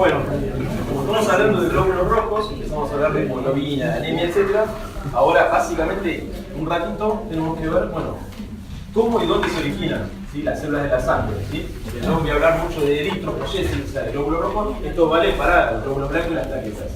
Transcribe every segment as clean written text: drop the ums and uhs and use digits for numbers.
Bueno, como estamos hablando de glóbulos rojos, empezamos a hablar de hemoglobina, de anemia, etc. Ahora, básicamente, un ratito tenemos que ver, bueno, cómo y dónde se originan, ¿sí?, las células de la sangre, ¿sí? Porque yo voy a hablar mucho de eritropoyesis, o sea, de glóbulo rojo. Esto vale para el glóbulo blanco y las plaquetas.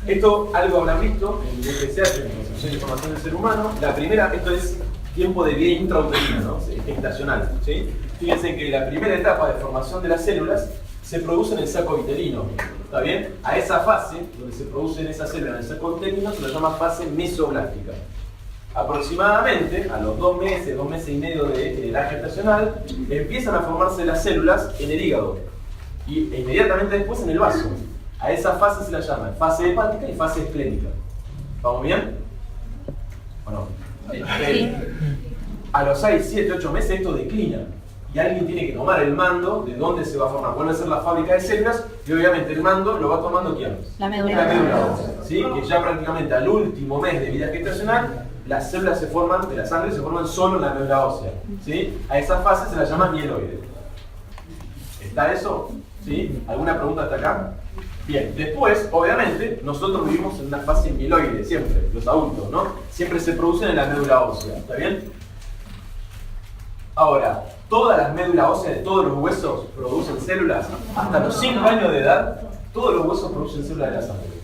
Esto algo habrán visto en el DPCH, en la Concepción de Información del Ser Humano. La primera, esto es tiempo de vida intrauterina, ¿no? Gestacional, ¿sí? Fíjense que la primera etapa de formación de las células se produce en el saco vitelino, ¿está bien? A esa fase, donde se producen esas células en el saco vitelino, se la llama fase mesoblástica. Aproximadamente, a los 2 meses y medio de edad gestacional, empiezan a formarse las células en el hígado y inmediatamente después en el vaso. A esa fase se la llama fase hepática y fase esplénica. ¿Vamos bien? ¿O no? Sí. A los 6, 7, 8 meses esto declina y alguien tiene que tomar el mando de dónde se va a formar. Vuelve a ser la fábrica de células y obviamente el mando lo va tomando ¿quién? La médula. La médula ósea, ¿sí? Que ya prácticamente al último mes de vida gestacional las células se forman, de la sangre se forman solo en la médula ósea, ¿sí? A esa fase se la llama mieloide. ¿Está eso? ¿Sí? ¿Alguna pregunta hasta acá? Bien, después, obviamente, nosotros vivimos en una fase mieloide, siempre, los adultos, ¿no? Siempre se producen en la médula ósea, ¿está bien? Ahora, todas las médulas óseas de todos los huesos producen células. Hasta los 5 años de edad, todos los huesos producen células de la sangre.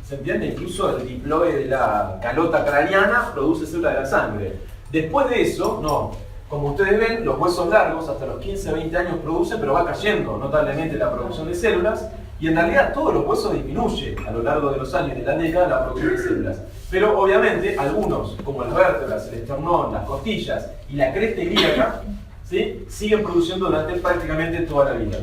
¿Se entiende? Incluso el diploide de la calota craneana produce células de la sangre. Después de eso, no. Como ustedes ven, los huesos largos hasta los 15 a 20 años producen, pero va cayendo notablemente la producción de células. Y en realidad todos los huesos disminuyen a lo largo de los años y de la década la producción de células. Pero obviamente algunos, como las vértebras, el esternón, las costillas y la cresta ilíaca, ¿sí?, siguen produciendo durante prácticamente toda la vida.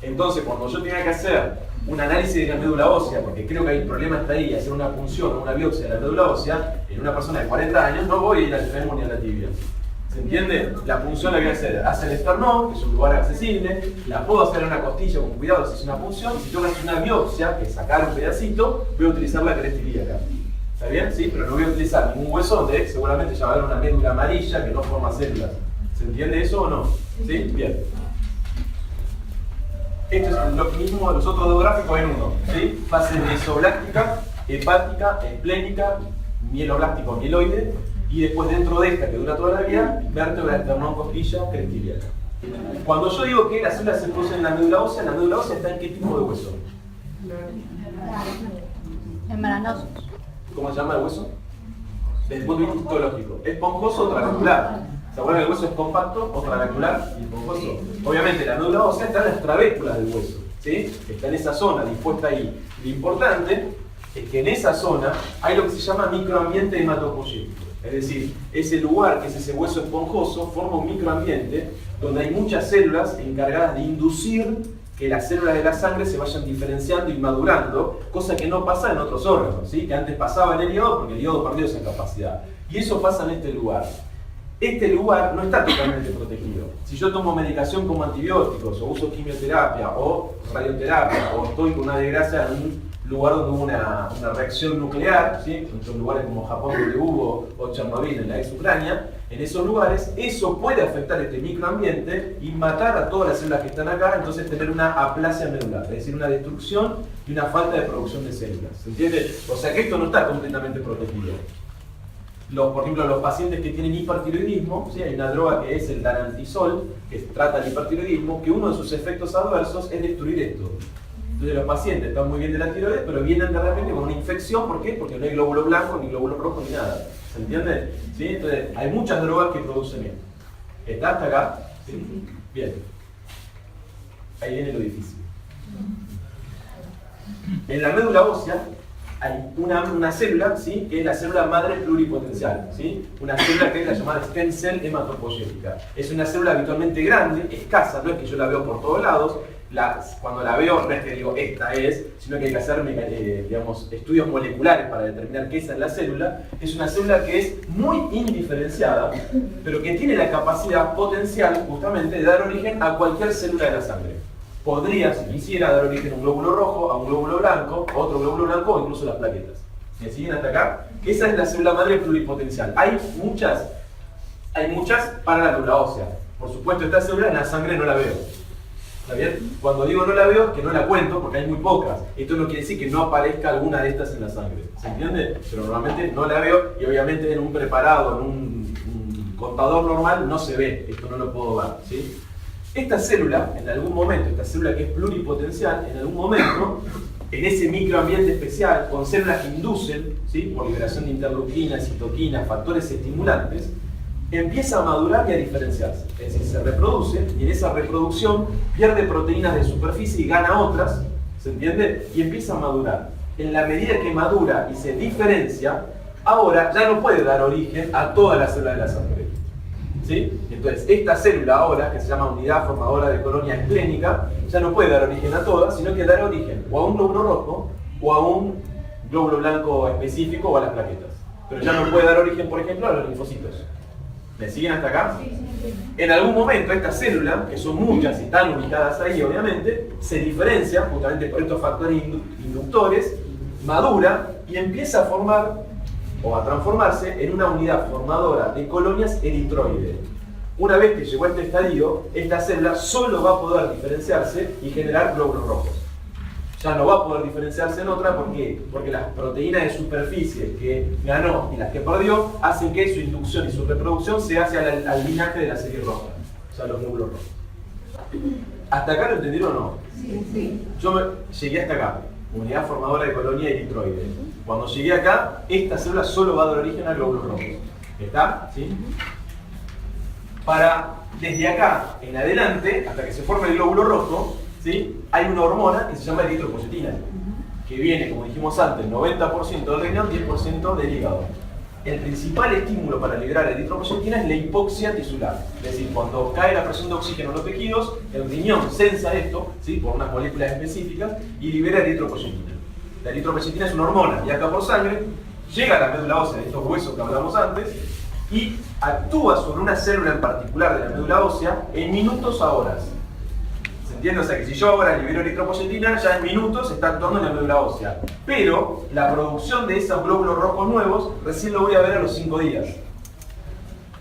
Entonces, cuando yo tenga que hacer un análisis de la médula ósea, porque creo que el problema está ahí, hacer una punción o una biopsia de la médula ósea, en una persona de 40 años no voy a ir al fémur ni a la tibia. ¿Se entiende? La punción la voy a hacer hacia el esternón, que es un lugar accesible, la puedo hacer en una costilla con cuidado si es una punción, y si tengo que hacer una biopsia, que es sacar un pedacito, voy a utilizar la cresta ilíaca. ¿Está bien? Sí, pero no voy a utilizar ningún hueso donde seguramente ya va a haber una médula amarilla que no forma células. ¿Se entiende eso o no? ¿Sí? Bien. Esto es lo mismo de los otros dos gráficos en uno, ¿sí? Fase mesoblástica, hepática, esplénica, mieloblástico, mieloide, y después dentro de esta, que dura toda la vida, vértebra, esternón, costilla, cresta ilíaca. Cuando yo digo que las células se producen en la médula ósea está en qué tipo de hueso? Membranosos. ¿Cómo se llama el hueso? Desde el punto de vista histológico. ¿Esponjoso o trabecular? ¿Se acuerdan que el hueso es compacto o trabecular y esponjoso? Obviamente la médula ósea está en las trabéculas del hueso, ¿sí? Está en esa zona dispuesta ahí. Lo importante es que en esa zona hay lo que se llama microambiente hematopoyético. Es decir, ese lugar que es ese hueso esponjoso forma un microambiente donde hay muchas células encargadas de inducir que las células de la sangre se vayan diferenciando y madurando, cosa que no pasa en otros órganos, ¿sí? Que antes pasaba en el hígado porque el hígado perdió esa capacidad. Y eso pasa en este lugar. Este lugar no está totalmente protegido. Si yo tomo medicación como antibióticos, o uso quimioterapia, o radioterapia, o estoy con una desgracia en un lugar donde hubo una reacción nuclear, ¿sí?, en otros lugares como Japón donde hubo, o Chernobyl en la ex Ucrania, en esos lugares, eso puede afectar este microambiente y matar a todas las células que están acá, entonces tener una aplasia medular, es decir, una destrucción y una falta de producción de células. ¿Se entiende? O sea que esto no está completamente protegido. Por ejemplo, los pacientes que tienen hipertiroidismo, ¿sí?, hay una droga que es el danantisol, que trata el hipertiroidismo, que uno de sus efectos adversos es destruir esto. Entonces los pacientes están muy bien de la tiroides, pero vienen de repente con una infección. ¿Por qué? Porque no hay glóbulo blanco, ni glóbulo rojo, ni nada. ¿Se entiende? ¿Sí? Entonces hay muchas drogas que producen esto. ¿Está hasta acá? ¿Sí? Bien. Ahí viene lo difícil. En la médula ósea hay una célula, ¿sí?, que es la célula madre pluripotencial, ¿sí? Una célula que es la llamada stem cell hematopoyética. Es una célula habitualmente grande, escasa, no es que yo la veo por todos lados. Cuando la veo no es que digo esta es, sino que hay que hacer digamos, estudios moleculares para determinar qué es en la célula. Es una célula que es muy indiferenciada, pero que tiene la capacidad potencial justamente de dar origen a cualquier célula de la sangre. Podría, si quisiera, dar origen a un glóbulo rojo, a un glóbulo blanco, a otro glóbulo blanco o incluso las plaquetas. ¿Me siguen hasta acá? Esa es la célula madre pluripotencial. Hay muchas para la médula ósea. Por supuesto, esta célula en la sangre no la veo. ¿Está bien? Cuando digo no la veo, es que no la cuento porque hay muy pocas. Esto no quiere decir que no aparezca alguna de estas en la sangre. ¿Se entiende? Pero normalmente no la veo y obviamente en un preparado, en un contador normal, no se ve. Esto no lo puedo ver. ¿Sí? Esta célula, en algún momento, esta célula que es pluripotencial, en algún momento, en ese microambiente especial, con células que inducen, ¿sí? Por liberación de interleuquinas, citoquinas, factores estimulantes, empieza a madurar y a diferenciarse. Es decir, se reproduce y en esa reproducción pierde proteínas de superficie y gana otras, ¿se entiende? Y empieza a madurar. En la medida que madura y se diferencia, ahora ya no puede dar origen a todas las células de la sangre. ¿Sí? Entonces, esta célula ahora, que se llama unidad formadora de colonia esclénica, ya no puede dar origen a todas, sino que dará origen o a un glóbulo rojo o a un glóbulo blanco específico o a las plaquetas. Pero ya no puede dar origen, por ejemplo, a los linfocitos. ¿Me siguen hasta acá? Sí, sí. En algún momento esta célula, que son muchas y están ubicadas ahí obviamente, se diferencia justamente por estos factores inductores, madura y empieza a formar o a transformarse en una unidad formadora de colonias eritroides. Una vez que llegó a este estadio, esta célula solo va a poder diferenciarse y generar glóbulos rojos. Ya no va a poder diferenciarse en otra, ¿por qué? Porque las proteínas de superficie que ganó y las que perdió hacen que su inducción y su reproducción se hace al linaje de la serie roja, o sea, los glóbulos rojos. ¿Hasta acá lo entendieron o no? Sí. Llegué hasta acá, unidad formadora de colonia eritroide. Cuando llegué acá, esta célula solo va a dar origen a glóbulos rojos. ¿Está? ¿Sí? Desde acá en adelante, hasta que se forme el glóbulo rojo, ¿sí? Hay una hormona que se llama eritropoyetina, que viene, como dijimos antes, 90% del riñón, 10% del hígado. El principal estímulo para liberar eritropoyetina es la hipoxia tisular. Es decir, cuando cae la presión de oxígeno en los tejidos, el riñón sensa esto, ¿sí? Por unas moléculas específicas y libera eritropoyetina. La eritropoyetina es una hormona, viaja por sangre, llega a la médula ósea, de estos huesos que hablamos antes, y actúa sobre una célula en particular de la médula ósea en minutos a horas. ¿Se entiende? O sea que si yo ahora libero eritropoyetina, ya en minutos está actuando en la médula ósea. Pero la producción de esos glóbulos rojos nuevos recién lo voy a ver a los 5 días.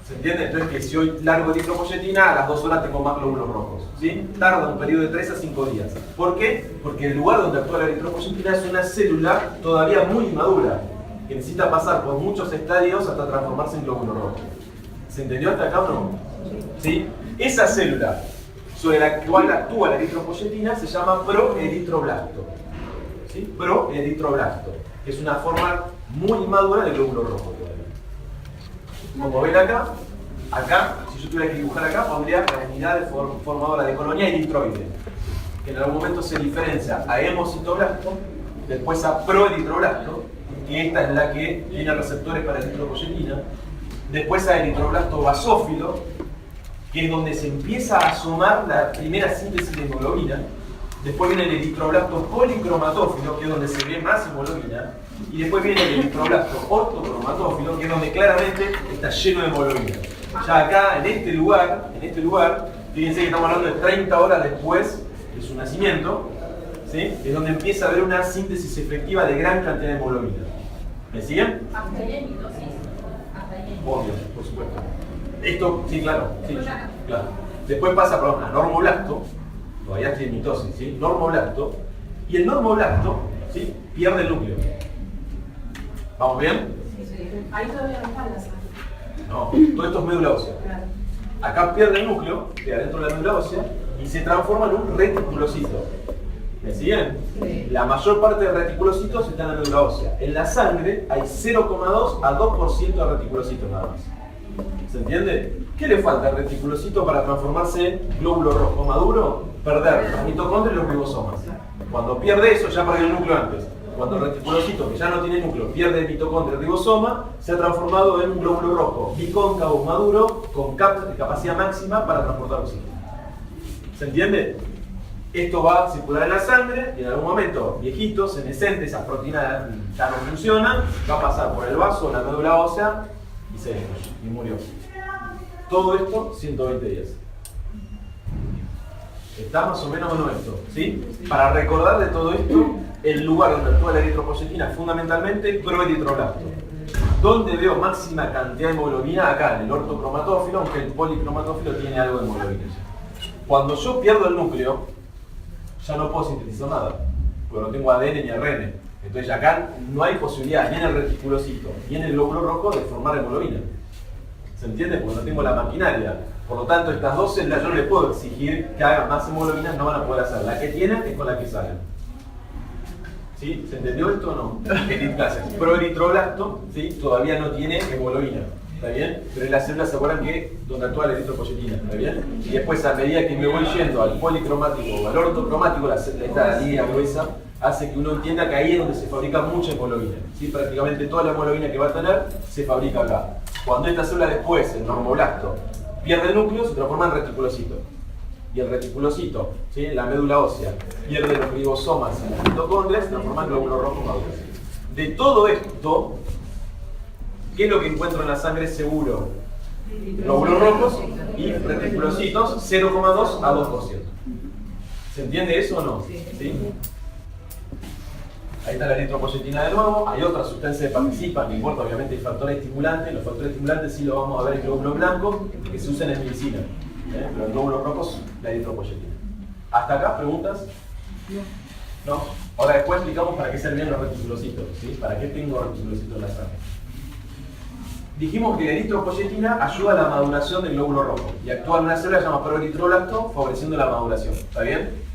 ¿Se entiende? Entonces que si hoy largo eritropoyetina, a las 2 horas tengo más glóbulos rojos. ¿Sí? Tarda un periodo de 3 a 5 días. ¿Por qué? Porque el lugar donde actúa la eritropoyetina es una célula todavía muy inmadura, que necesita pasar por muchos estadios hasta transformarse en glóbulo rojo. ¿Se entendió hasta acá o no? ¿Sí? Esa célula sobre la cual actúa la eritropoyetina se llama proeritroblasto. ¿Sí? Proeritroblasto, que es una forma muy inmadura del glóbulo rojo todavía. Como ven acá, si yo tuviera que dibujar acá, pondría la unidad formadora de colonia eritroide, que en algún momento se diferencia a hemocitoblasto, después a proeritroblasto, que esta es la que tiene receptores para eritropoyetina, después a eritroblasto basófilo, que es donde se empieza a asomar la primera síntesis de hemoglobina, después viene el eritroblasto policromatófilo, que es donde se ve más hemoglobina, y después viene el eritroblasto ortocromatófilo, que es donde claramente está lleno de hemoglobina. Ya acá, en este lugar, fíjense que estamos hablando de 30 horas después de su nacimiento, ¿sí? Es donde empieza a haber una síntesis efectiva de gran cantidad de hemoglobina. ¿Me siguen? Hasta ahí hay mitosis. Obvio, por supuesto. Esto, sí, claro. Después pasa, perdón, a normoblasto, todavía tiene mitosis, ¿sí? Normoblasto, y el normoblasto, ¿sí? Pierde el núcleo. ¿Vamos bien? Ahí todavía no está la sangre. No, todo esto es médula ósea. Acá pierde el núcleo, queda dentro de la médula ósea, y se transforma en un reticulocito. ¿Me siguen? Sí. La mayor parte de reticulocitos está en la médula ósea. En la sangre hay 0,2 a 2% de reticulocitos nada más. ¿Se entiende? ¿Qué le falta al reticulocito para transformarse en glóbulo rojo maduro? Perder los mitocondrios y los ribosomas. Cuando pierde eso, ya perdió el núcleo antes. Cuando el reticulocito, que ya no tiene núcleo, pierde el mitocondrio y ribosoma, se ha transformado en un glóbulo rojo bicóncavo maduro con capacidad máxima para transportar oxígeno. ¿Se entiende? Esto va a circular en la sangre y en algún momento, viejito, senescente, esas proteínas ya no funcionan, va a pasar por el vaso, la médula ósea y se desmayó y murió. Todo esto 120 días. Está más o menos esto, ¿sí? Para recordar de todo esto, el lugar donde actúa la eritropoyetina fundamentalmente proeritroblasto. ¿Dónde veo máxima cantidad de hemoglobina? Acá, en el ortocromatófilo, aunque el policromatófilo tiene algo de hemoglobina. Cuando yo pierdo el núcleo, ya no puedo sintetizar nada, porque no tengo ADN ni ARN. Entonces acá no hay posibilidad ni en el reticulocito ni en el glóbulo rojo de formar hemoglobina. ¿Se entiende? Porque no tengo la maquinaria. Por lo tanto, estas dos células yo no le puedo exigir que hagan más hemoglobina, no van a poder hacer. La que tienen es con la que salen. ¿Sí? ¿Se entendió esto o no? Proeritroblasto, ¿sí? Todavía no tiene hemoglobina. ¿Está bien? Pero en las células se acuerdan que donde actúa la eritropoyetina. ¿Está bien? Y después, a medida que me voy yendo al policromático o al ortocromático, esta línea gruesa hace que uno entienda que ahí es donde se fabrica mucha hemoglobina. ¿Sí? Prácticamente toda la hemoglobina que va a tener se fabrica acá. Cuando esta célula después, el normoblasto, pierde el núcleo, se transforma en reticulocito. Y el reticulocito, ¿sí? La médula ósea, pierde los ribosomas y las mitocondrias, se transforma en glóbulos rojos maduros. De todo esto, ¿qué es lo que encuentro en la sangre seguro? Glóbulos rojos y reticulocitos 0,2 a 2%. ¿Se entiende eso o no? ¿Sí? Ahí está la eritropoyetina de nuevo, hay otras sustancias que participan, no importa, obviamente hay factores estimulantes, los factores estimulantes sí lo vamos a ver en glóbulos blancos, que se usan en medicina, pero en glóbulos rojos la eritropoyetina. ¿Hasta acá preguntas? No. Ahora después explicamos para qué servían los reticulocitos, ¿sí? ¿Para qué tengo reticulocitos en la sangre? Dijimos que la eritropoyetina ayuda a la maduración del glóbulo rojo y actúa en una célula llamada proeritroblasto, favoreciendo la maduración, ¿está bien?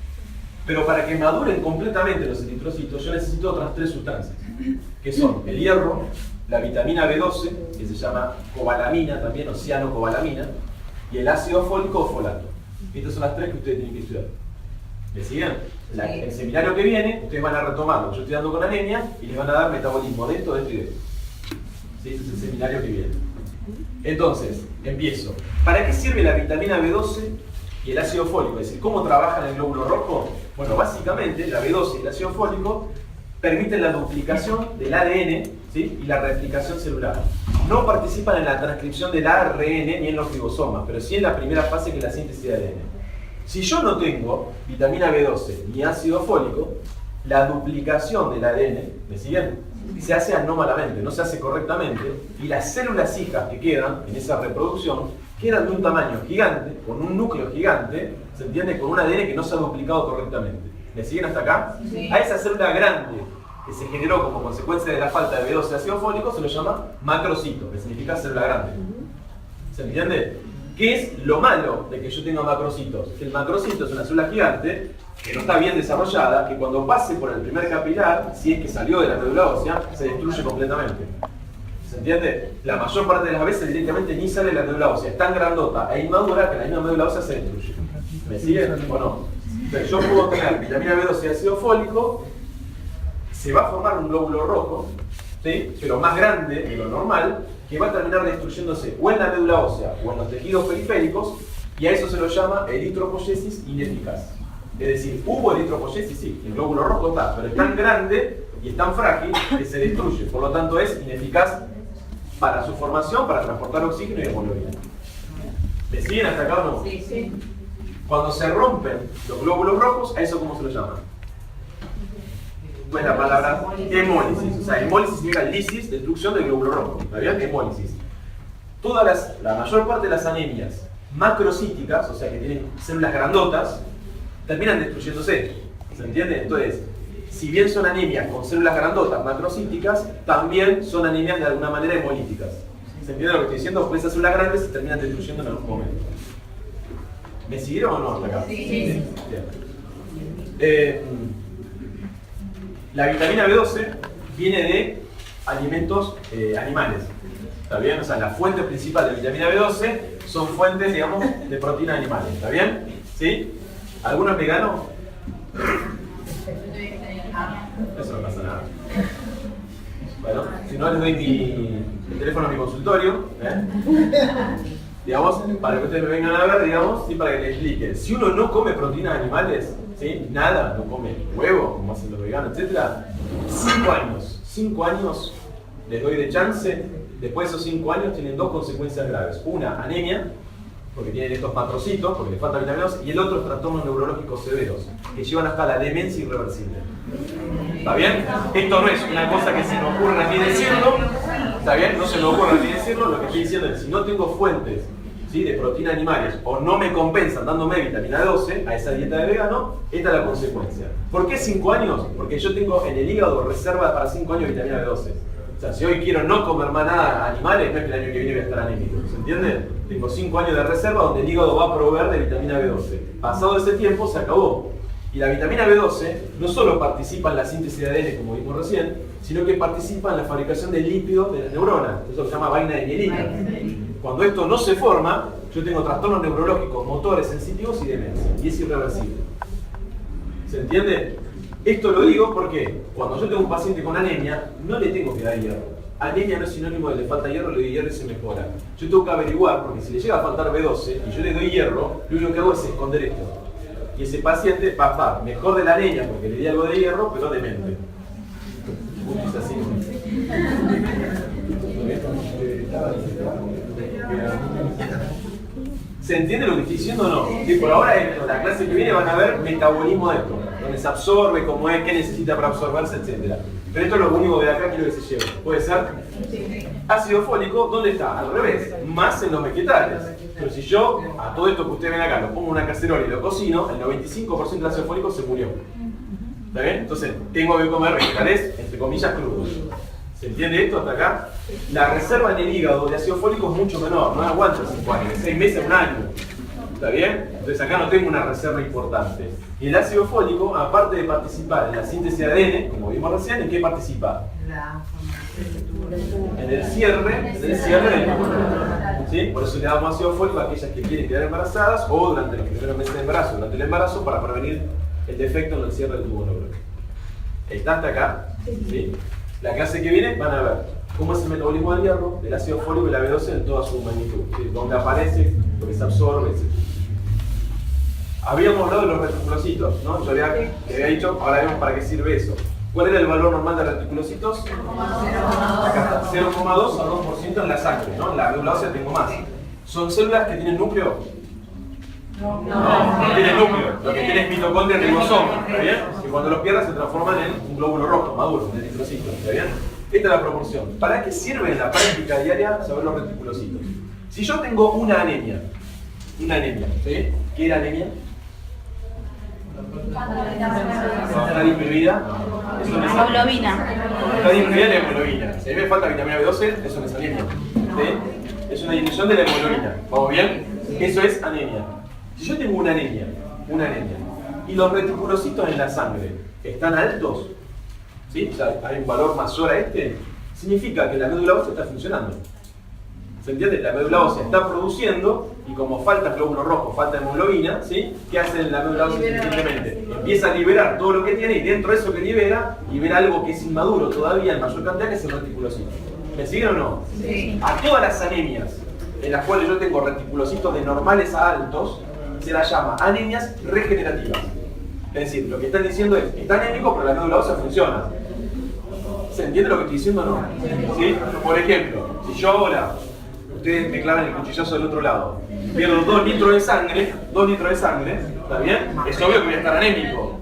Pero para que maduren completamente los eritrocitos, yo necesito otras tres sustancias, que son el hierro, la vitamina B12, que se llama cobalamina también, o cianocobalamina, y el ácido fólico o folato. Estas son las tres que ustedes tienen que estudiar. ¿Me siguen? El seminario que viene, ustedes van a retomar lo que yo estoy dando con anemia y les van a dar metabolismo de esto, de esto y de esto. ¿Sí? Ese es el seminario que viene. Entonces, empiezo. ¿Para qué sirve la vitamina B12 y el ácido fólico? Es decir, ¿cómo trabajan en el glóbulo rojo? Bueno, básicamente la B12 y el ácido fólico permiten la duplicación del ADN, ¿sí? Y la replicación celular. No participan en la transcripción del ARN ni en los ribosomas, pero sí en la primera fase que es la síntesis de ADN. Si yo no tengo vitamina B12 ni ácido fólico, la duplicación del ADN, ¿me siguen? Se hace anómalamente, no se hace correctamente, y las células hijas que quedan en esa reproducción quedan de un tamaño gigante, con un núcleo gigante, ¿se entiende? Con un ADN que no se ha duplicado correctamente. ¿Me siguen hasta acá? Sí. A esa célula grande que se generó como consecuencia de la falta de B12 ácido fólico se lo llama macrocito, que significa célula grande. ¿Se entiende? ¿Qué es lo malo de que yo tenga macrocitos? Que el macrocito es una célula gigante que no está bien desarrollada, que cuando pase por el primer capilar, si es que salió de la médula ósea, se destruye completamente. ¿Se entiende? La mayor parte de las veces directamente ni sale de la médula ósea. Es tan grandota e inmadura que la misma médula ósea se destruye. ¿Me siguen o no? Entonces yo puedo tener vitamina B12 y ácido fólico, se va a formar un glóbulo rojo, ¿sí? Pero más grande de lo normal, que va a terminar destruyéndose o en la médula ósea o en los tejidos periféricos, y a eso se lo llama eritropoyesis ineficaz. Es decir, hubo eritropoyesis, sí, el glóbulo rojo está, pero es tan grande y es tan frágil que se destruye, por lo tanto es ineficaz para su formación, para transportar oxígeno y hemoglobina. ¿Me siguen hasta acá o no? Sí, sí. Cuando se rompen los glóbulos rojos, ¿a eso cómo se lo llama? Pues la palabra hemólisis. O sea, hemólisis significa lisis, destrucción del glóbulo rojo. ¿Está bien? Hemólisis. La mayor parte de las anemias macrocíticas, o sea que tienen células grandotas, terminan destruyéndose. ¿Se entiende? Entonces, si bien son anemias con células grandotas macrocíticas, también son anemias de alguna manera hemolíticas. ¿Se entiende lo que estoy diciendo? Pues esas células grandes se terminan destruyendo en algún momento. ¿Me siguieron o no hasta acá? Sí. La vitamina B12 viene de alimentos animales. ¿Está bien? O sea, la fuente principal de vitamina B12 son fuentes, digamos, de proteínas animales. ¿Está bien? ¿Sí? ¿Alguno es vegano? Eso no pasa nada. Bueno, si no les doy el teléfono a mi consultorio, digamos, para que ustedes me vengan a ver, digamos, ¿sí? Para que les explique. Si uno no come proteínas animales, ¿sí? Nada, no come huevo, como hacen los veganos, etc. 5 años les doy de chance. Después de esos 5 años tienen dos consecuencias graves. Una, anemia, porque tienen estos macrocitos, porque les falta vitamina B, y el otro, trastornos neurológicos severos, que llevan hasta la demencia irreversible. ¿Está bien? Esto no es una cosa que se me ocurre a mí decirlo, ¿está bien? No se me ocurre a mí decirlo, lo que estoy diciendo es, si no tengo fuentes, ¿sí? De proteínas animales, o no me compensan dándome vitamina B12 a esa dieta de vegano, esta es la consecuencia. ¿Por qué 5 años? Porque yo tengo en el hígado reserva para 5 años de vitamina B12. O sea, si hoy quiero no comer más nada animales, no es que el año que viene voy a estar anémico, ¿se entiende? Tengo 5 años de reserva donde el hígado va a proveer de vitamina B12. Pasado ese tiempo, se acabó. Y la vitamina B12 no solo participa en la síntesis de ADN, como vimos recién, sino que participa en la fabricación de lípidos de las neuronas. Eso se llama vaina de mielina. Cuando esto no se forma, yo tengo trastornos neurológicos, motores, sensitivos y demencia. Y es irreversible. ¿Se entiende? Esto lo digo porque cuando yo tengo un paciente con anemia, no le tengo que dar hierro. Anemia no es sinónimo de le falta hierro, le doy hierro y se mejora. Yo tengo que averiguar, porque si le llega a faltar B12 y yo le doy hierro, lo único que hago es esconder esto. Y ese paciente va a estar mejor de la anemia porque le di algo de hierro, pero demente. Es así. ¿Se entiende lo que estoy diciendo o no? Sí, por ahora, en la clase que viene van a ver metabolismo de esto, donde se absorbe, cómo es, qué necesita para absorberse, etc. Pero esto es lo único de acá quiero que se lleve. ¿Puede ser? Ácido fólico, ¿dónde está? Al revés, más en los vegetales. Pero si yo a todo esto que ustedes ven acá lo pongo en una cacerola y lo cocino, el 95% del ácido fólico se murió. ¿Está bien? Entonces tengo que comer vegetales, entre comillas, crudos. ¿Se entiende esto hasta acá? La reserva en el hígado de ácido fólico es mucho menor, no aguanta 5 años, 6 meses, 1 año. ¿Está bien? Entonces acá no tengo una reserva importante. Y el ácido fólico, aparte de participar en la síntesis de ADN, como vimos recién, ¿en qué participa? En el cierre del embrión. ¿Sí? Por eso le damos ácido fólico a aquellas que quieren quedar embarazadas o durante los primeros meses de embarazo, durante el embarazo, para prevenir el defecto en el cierre del tubo neuronal. ¿Está hasta acá? ¿Sí? La clase que viene van a ver cómo es el metabolismo del hierro, del ácido fólico y la B12 en toda su magnitud, ¿sí? Donde aparece, lo que se absorbe, etc. Habíamos hablado de los reticulocitos, ¿no? Yo le había dicho, ahora vemos para qué sirve eso. ¿Cuál era el valor normal de reticulocitos? 0,2 a 2% en la sangre, ¿no? En la médula ósea tengo más. ¿Son células que tienen núcleo? No tienen núcleo. Lo que tiene es mitocondria y ribosoma, ¿está bien? Y cuando los pierdas se transforman en un glóbulo rojo, maduro, un eritrocito, ¿está bien? Esta es la proporción. ¿Para qué sirve en la práctica diaria saber los reticulocitos? Si yo tengo una anemia, ¿sí? ¿Qué era anemia? ¿Está disminuida? Hemoglobina. Está disminuida la hemoglobina. Si a mí me falta vitamina B12, eso no es anemia. ¿Sí? Es una disminución de la hemoglobina. ¿Vamos bien? Eso es anemia. Si yo tengo una anemia, y los reticulocitos en la sangre están altos, ¿sí? O sea, hay un valor mayor a este, significa que la médula ósea está funcionando. ¿Se entiende? La médula ósea está produciendo y como falta glóbulo rojo, falta hemoglobina, ¿sí? ¿Qué hace la médula ósea simplemente? Empieza a liberar todo lo que tiene y dentro de eso que libera algo que es inmaduro todavía en mayor cantidad, que es el reticulocito. ¿Me siguen o no? Sí. A todas las anemias en las cuales yo tengo reticulocitos de normales a altos, se las llama anemias regenerativas. Es decir, lo que están diciendo es, está anémico pero la médula ósea funciona. ¿Se entiende lo que estoy diciendo o no? ¿Sí? Por ejemplo, si yo ahora, ustedes me clavan el cuchillazo del otro lado, pierdo 2 litros de sangre, ¿está bien? Es obvio que voy a estar anémico.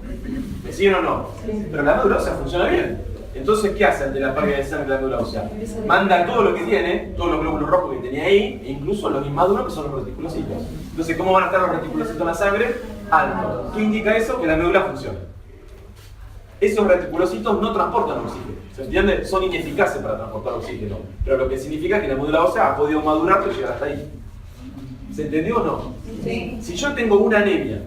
¿Me siguen o no? Pero la médula ósea funciona bien. Entonces, ¿qué hace ante la pérdida de sangre de la médula ósea? Manda todo lo que tiene, todos los glóbulos rojos que tenía ahí, e incluso los inmaduros que son los reticulocitos. Entonces, ¿cómo van a estar los reticulocitos en la sangre? Alto. ¿Qué indica eso? Que la médula funciona. Esos reticulocitos no transportan oxígeno, ¿se entiende? Son ineficaces para transportar oxígeno, pero lo que significa que la médula ósea ha podido madurar y llegar hasta ahí. ¿Se entendió o no? Sí. Si yo tengo una anemia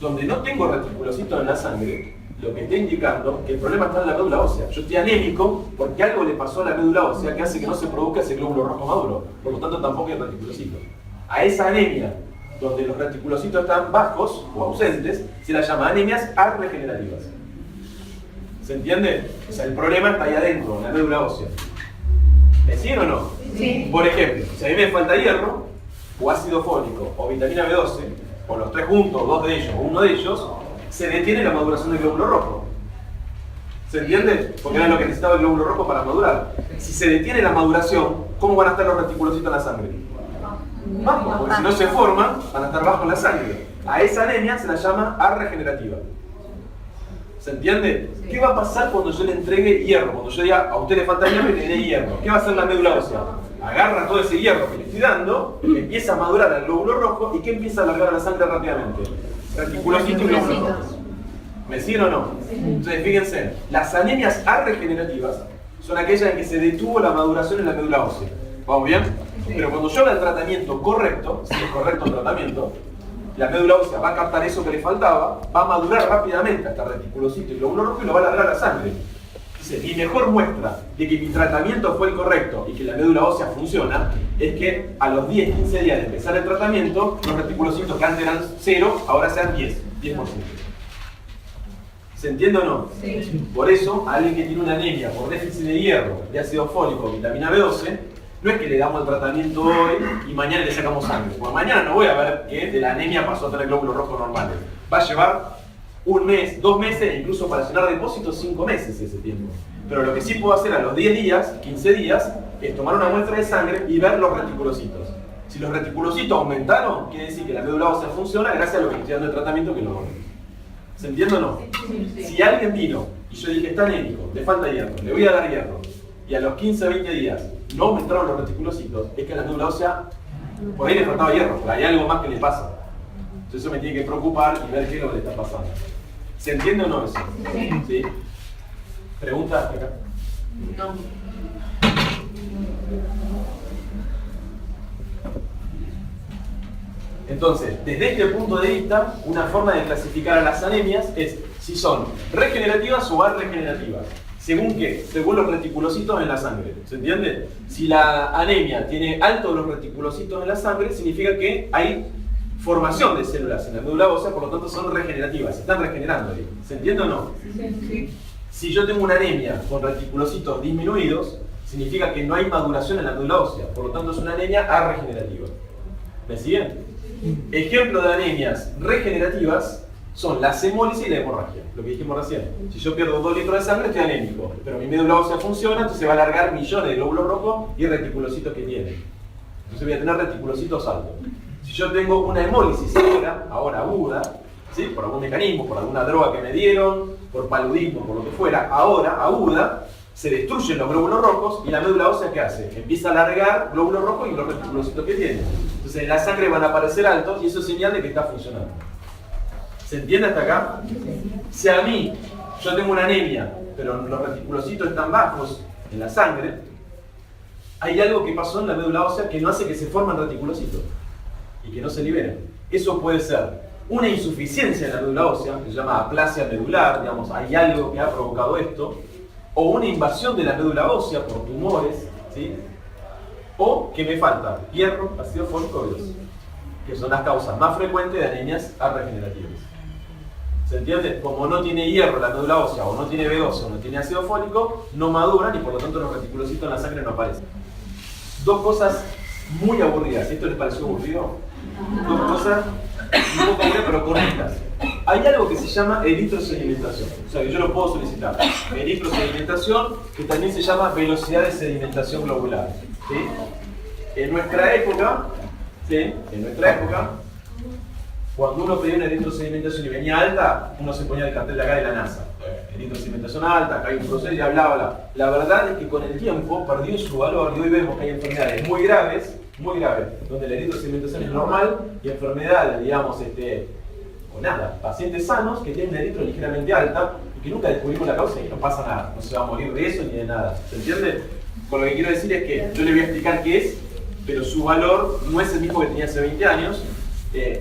donde no tengo reticulocitos en la sangre, lo que está indicando que el problema está en la médula ósea. Yo estoy anémico porque algo le pasó a la médula ósea que hace que no se produzca ese glóbulo rojo maduro, por lo tanto tampoco hay reticulocitos. A esa anemia, donde los reticulocitos están bajos o ausentes, se la llama anemias arregenerativas. ¿Se entiende? O sea, el problema está ahí adentro, en la médula ósea. ¿Me siguen o no? Sí. Por ejemplo, si a mí me falta hierro, o ácido fólico, o vitamina B12, o los tres juntos, 2 de ellos, o uno de ellos, se detiene la maduración del glóbulo rojo. ¿Se entiende? Porque era lo que necesitaba el glóbulo rojo para madurar. Si se detiene la maduración, ¿cómo van a estar los reticulocitos en la sangre? Bajos, porque si no se forman, van a estar bajos en la sangre. A esa anemia se la llama arregenerativa. ¿Se entiende? ¿Qué va a pasar cuando yo le entregue hierro? Cuando yo diga, a usted le falta hierro y le dé hierro. ¿Qué va a hacer la médula ósea? agarra todo ese hierro que le estoy dando, empieza a madurar al glóbulo rojo y ¿qué empieza a alargar a la sangre rápidamente? Reticulocito y glóbulos rojos. ¿Me siguen o no? Entonces fíjense, las anemias arregenerativas son aquellas en que se detuvo la maduración en la médula ósea. ¿Vamos bien? Pero cuando yo haga el tratamiento correcto, si es correcto el tratamiento, la médula ósea va a captar eso que le faltaba, va a madurar rápidamente hasta reticulocito y glóbulo rojo y lo va a alargar a la sangre. Entonces, mi mejor muestra de que mi tratamiento fue el correcto y que la médula ósea funciona es que a los 10-15 días de empezar el tratamiento, los reticulocitos que antes eran 0, ahora sean 10%. ¿Se entiende o no? Sí. Por eso, a alguien que tiene una anemia por déficit de hierro, de ácido fólico, vitamina B12, no es que le damos el tratamiento hoy y mañana le sacamos sangre. Porque mañana no voy a ver que de la anemia pasó a tener glóbulos rojos normales. Va a llevar 1 mes, 2 meses, incluso para llenar depósitos 5 meses ese tiempo. Pero lo que sí puedo hacer a los 10 días, 15 días, es tomar una muestra de sangre y ver los reticulocitos. Si los reticulocitos aumentaron, quiere decir que la médula ósea funciona gracias a lo que estoy dando de tratamiento que lo logro. ¿Se entiende o no? Si alguien vino y yo dije está anémico, le falta hierro, le voy a dar hierro, y a los 15-20 días no aumentaron los reticulocitos, es que a la médula ósea por ahí le faltaba hierro, pero hay algo más que le pasa. Entonces eso me tiene que preocupar y ver qué es lo que le está pasando. ¿Se entiende o no eso? ¿Sí? ¿Preguntas acá? No. Entonces, desde este punto de vista, una forma de clasificar a las anemias es si son regenerativas o arregenerativas. ¿Según qué? Según los reticulocitos en la sangre. ¿Se entiende? Si la anemia tiene altos los reticulocitos en la sangre, significa que hay formación de células en la médula ósea, por lo tanto son regenerativas, se están regenerando. ¿Se entiende o no? Sí. Si yo tengo una anemia con reticulocitos disminuidos, significa que no hay maduración en la médula ósea, por lo tanto es una anemia arregenerativa. ¿Me siguen? Ejemplo de anemias regenerativas son la hemólisis y la hemorragia, lo que dijimos recién. Si yo pierdo 2 litros de sangre estoy anémico, pero mi médula ósea funciona, entonces va a alargar millones de glóbulos rojos y reticulocitos que tiene. Entonces voy a tener reticulocitos altos. Si yo tengo una hemólisis ahora aguda, ¿sí? Por algún mecanismo, por alguna droga que me dieron, por paludismo, por lo que fuera, ahora aguda, se destruyen los glóbulos rojos y la médula ósea ¿qué hace? Empieza a alargar glóbulos rojos y los reticulocitos que tiene. Entonces en la sangre van a aparecer altos y eso es señal de que está funcionando. ¿Se entiende hasta acá? Si a mí yo tengo una anemia, pero los reticulocitos están bajos en la sangre, hay algo que pasó en la médula ósea que no hace que se formen reticulocitos y que no se liberen. Eso puede ser una insuficiencia en la médula ósea, que se llama aplasia medular, digamos, hay algo que ha provocado esto, o una invasión de la médula ósea por tumores, ¿sí? O que me falta hierro, ácido fólico y B12, que son las causas más frecuentes de anemias arregenerativas. ¿Se entiende? Como no tiene hierro la médula ósea, o no tiene B12, o no tiene ácido fólico, no maduran y por lo tanto los reticulocitos en la sangre no aparecen. Dos cosas muy aburridas. ¿Esto les pareció aburrido? Dos cosas un poco aburridas pero correctas. Hay algo que se llama eritrosedimentación, o sea que yo lo puedo solicitar. Eritrosedimentación, que también se llama velocidad de sedimentación globular. ¿Sí? En nuestra época, cuando uno pedía una eritrosedimentación y venía alta, uno se ponía el cartel de acá de la NASA. Eritrosedimentación alta, acá hay un proceso y hablaba. La verdad es que con el tiempo perdió su valor y hoy vemos que hay enfermedades muy graves, donde la eritrosedimentación es normal y enfermedades, digamos, o nada, pacientes sanos que tienen una eritro ligeramente alta y que nunca descubrimos la causa y no pasa nada, no se va a morir de eso ni de nada. ¿Se entiende? Con lo que quiero decir es que yo le voy a explicar qué es, pero su valor no es el mismo que tenía hace 20 años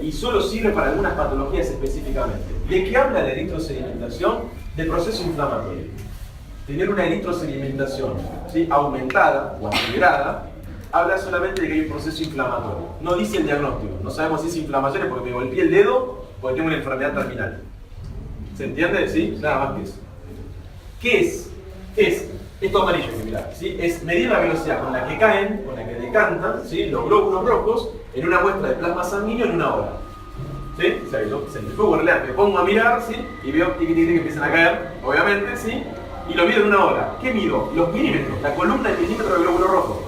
y solo sirve para algunas patologías específicamente. ¿De qué habla la eritrosedimentación? De proceso inflamatorio. Tener una eritrosedimentación, ¿sí?, aumentada o acelerada habla solamente de que hay un proceso inflamatorio. No dice el diagnóstico. No sabemos si es inflamación porque me golpeé el dedo porque tengo una enfermedad terminal. ¿Se entiende? ¿Sí? Nada más que eso. ¿Qué es? Es esto amarillo que mirá, ¿sí? Es medir la velocidad con la que caen, con la que decantan, ¿sí?, los glóbulos rojos en una muestra de plasma sanguíneo en una hora. ¿Sí? O sea, yo centrifugo relé, me pongo a mirar, ¿sí?, y veo que empiezan a caer, obviamente, ¿sí?, y lo mido en una hora. ¿Qué mido? Los milímetros, la columna de milímetros de glóbulo rojo.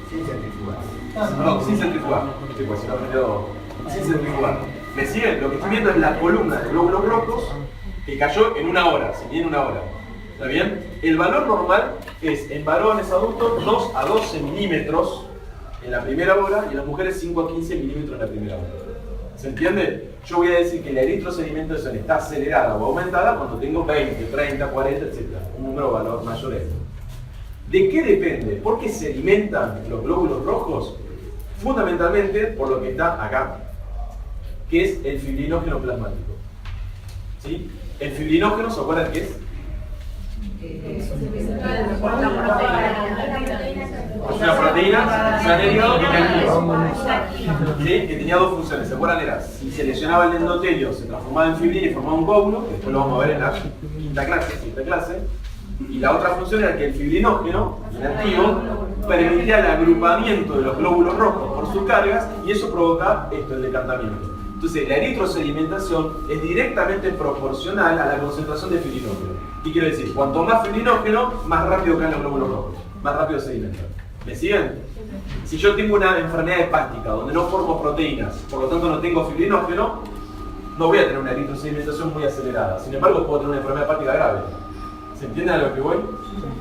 Sin centrifugar. No, sin centrifugar. Sí, pues si no me quedo sin centrifugar. ¿Me siguen? Lo que estoy viendo es la columna de glóbulos rojos que cayó en una hora, se mide en una hora. ¿Está bien? El valor normal es, en varones adultos, 2 a 12 milímetros en la primera hora y en las mujeres 5 a 15 milímetros en la primera hora. ¿Se entiende? Yo voy a decir que la eritrosedimentación está acelerada o aumentada cuando tengo 20, 30, 40, etc. Un número de valor mayor a esto. ¿De qué depende? ¿Por qué se alimentan los glóbulos rojos? Fundamentalmente por lo que está acá, que es el fibrinógeno plasmático. ¿Sí? El fibrinógeno, ¿se acuerdan qué es? Es una proteína, se ha derivado que tenía dos funciones. ¿Se acuerdan? Era, si se lesionaba el endotelio, se transformaba en fibrina y formaba un coágulo, que después lo vamos a ver en la quinta clase. Y la otra función era que el fibrinógeno, inactivo, permitía el agrupamiento de los glóbulos rojos por sus cargas y eso provoca esto, el decantamiento. Entonces, la eritrosedimentación es directamente proporcional a la concentración de fibrinógeno. ¿Qué quiero decir? Cuanto más fibrinógeno, más rápido caen los glóbulos rojos, más rápido se sedimentan. ¿Me siguen? Si yo tengo una enfermedad hepática donde no formo proteínas, por lo tanto no tengo fibrinógeno, no voy a tener una eritrosedimentación muy acelerada. Sin embargo, puedo tener una enfermedad hepática grave. ¿Se entiende a lo que voy?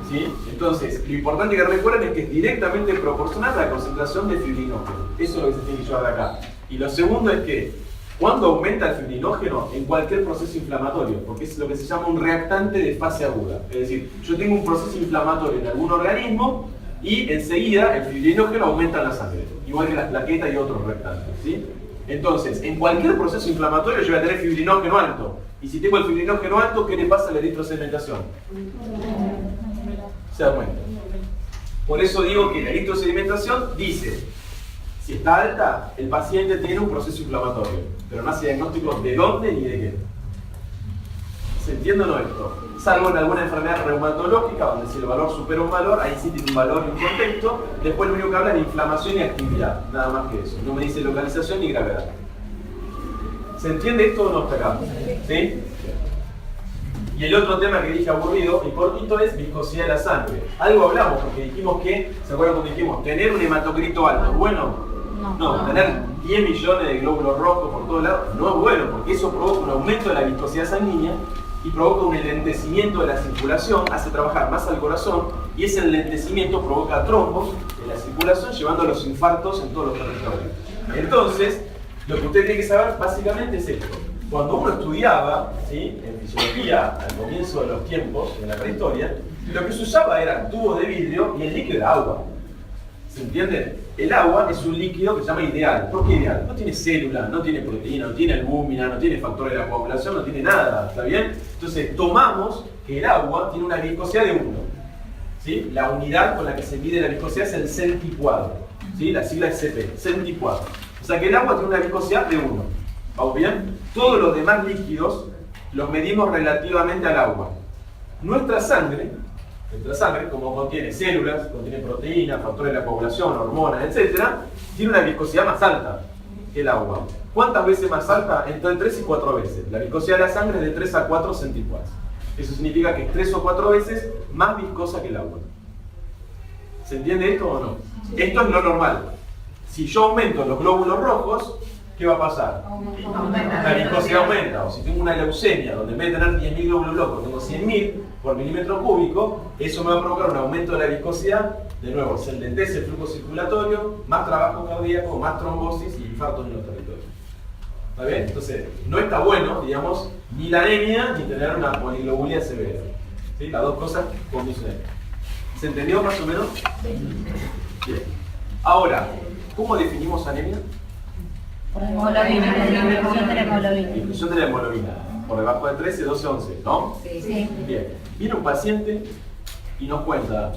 ¿Sí? Entonces, lo importante que recuerden es que es directamente proporcional a la concentración de fibrinógeno. Eso es lo que se tiene que llevar de acá. Y lo segundo es que, ¿cuándo aumenta el fibrinógeno? En cualquier proceso inflamatorio, porque es lo que se llama un reactante de fase aguda. Es decir, yo tengo un proceso inflamatorio en algún organismo y enseguida el fibrinógeno aumenta en la sangre, igual que las plaquetas y otros reactantes. ¿Sí? Entonces, en cualquier proceso inflamatorio yo voy a tener fibrinógeno alto. Y si tengo el fibrinógeno alto, ¿qué le pasa a la eritrosedimentación? Se aumenta. Por eso digo que la eritrosedimentación dice, si está alta, el paciente tiene un proceso inflamatorio, pero no hace diagnóstico de dónde ni de qué. ¿Se entiende o no esto? Salvo en alguna enfermedad reumatológica, donde si el valor supera un valor, ahí sí tiene un valor y un contexto. Después lo único que habla es de inflamación y actividad, nada más que eso. No me dice localización ni gravedad. ¿Se entiende esto o no hasta acá? ¿Sí? Y el otro tema que dije aburrido y cortito es viscosidad de la sangre. Algo hablamos porque dijimos que, ¿se acuerdan cuando dijimos? Tener un hematocrito alto, ¿bueno? No, tener 10 millones de glóbulos rojos por todos lados no es bueno, porque eso provoca un aumento de la viscosidad sanguínea y provoca un enlentecimiento de la circulación, hace trabajar más al corazón y ese enlentecimiento provoca trombos en la circulación, llevando a los infartos en todos los territorios. Entonces, lo que usted tiene que saber básicamente es esto. Cuando uno estudiaba, ¿sí?, en fisiología al comienzo de los tiempos, en la prehistoria, lo que se usaba era tubos de vidrio y el líquido era agua. ¿Se entiende? El agua es un líquido que se llama ideal. ¿Por qué ideal? No tiene célula, no tiene proteína, no tiene albúmina, no tiene factor de la coagulación, no tiene nada, ¿está bien? Entonces tomamos que el agua tiene una viscosidad de 1. ¿Sí? La unidad con la que se mide la viscosidad es el centicuadro. ¿Sí? La sigla es CP, centicuadro. O sea que el agua tiene una viscosidad de 1. ¿Vamos bien? Todos los demás líquidos los medimos relativamente al agua. Nuestra sangre, como contiene células, contiene proteínas, factores de la coagulación, hormonas, etc., tiene una viscosidad más alta que el agua. ¿Cuántas veces más alta? Entre 3 y 4 veces. La viscosidad de la sangre es de 3 a 4 centicuadros. Eso significa que es 3 o 4 veces más viscosa que el agua. ¿Se entiende esto o no? Esto es lo normal. Si yo aumento los glóbulos rojos, ¿qué va a pasar? La viscosidad aumenta. O si tengo una leucemia, donde en vez de tener 10.000 glóbulos rojos, tengo 100.000 por milímetro cúbico, eso me va a provocar un aumento de la viscosidad. De nuevo, se enlentece el flujo circulatorio, más trabajo cardíaco, más trombosis y infartos en los territorios. ¿Está bien? Entonces, no está bueno, digamos, ni la anemia ni tener una poliglobulia severa. ¿Sí? Las dos cosas condicionales. ¿Se entendió más o menos? Bien. Ahora, ¿cómo definimos anemia? Por hemoglobina, la disminución de la hemoglobina. Disminución de la hemoglobina. Por debajo de 13, 12, 11, ¿no? Sí. Bien. Viene un paciente y nos cuenta,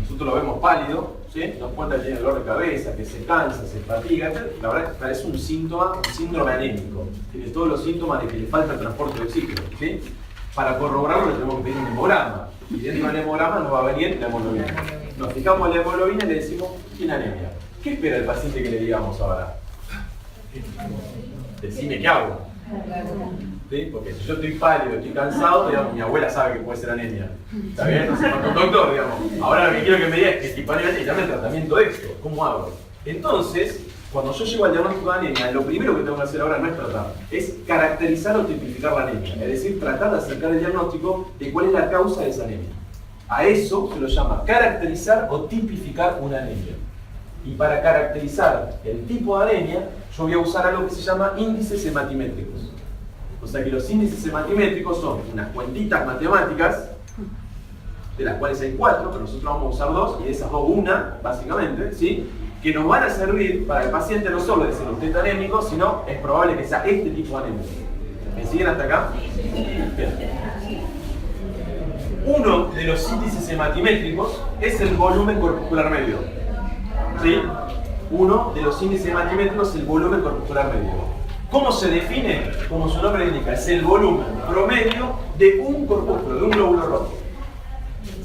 nosotros lo vemos pálido, ¿sí? Nos cuenta que tiene dolor de cabeza, que se cansa, se fatiga. La verdad es que parece un síntoma, un síndrome anémico. Tiene todos los síntomas de que le falta el transporte de oxígeno, ¿sí? Para corroborarlo le tenemos que pedir un hemograma. Y dentro del hemograma nos va a venir la hemoglobina. Nos fijamos en la hemoglobina y le decimos, tiene anemia. ¿Qué espera el paciente que le digamos ahora? Decime qué hago. ¿Sí? Porque si yo estoy pálido, estoy cansado, digamos, mi abuela sabe que puede ser anemia. ¿Está bien? No sé, con un doctor, digamos. Ahora lo que quiero que me diga es que si pálido y dame el tratamiento de esto. ¿Cómo hago? Entonces, cuando yo llego al diagnóstico de anemia, lo primero que tengo que hacer ahora no es tratar, es caracterizar o tipificar la anemia. Es decir, tratar de acercar el diagnóstico de cuál es la causa de esa anemia. A eso se lo llama caracterizar o tipificar una anemia. Y para caracterizar el tipo de anemia, yo voy a usar algo que se llama índices hematimétricos. O sea que los índices hematimétricos son unas cuentitas matemáticas, de las cuales hay 4, pero nosotros vamos a usar 2, y de esas 2 una, básicamente, ¿sí? Que nos van a servir para el paciente no solo decir usted es anémico, sino es probable que sea este tipo de anemia. ¿Me siguen hasta acá? Bien. Uno de los índices hematimétricos es el volumen corpuscular medio. ¿Sí? Uno de los índices hematimétricos es el volumen corpuscular medio. ¿Cómo se define? Como su nombre indica, es el volumen promedio de un corpúsculo, de un glóbulo rojo.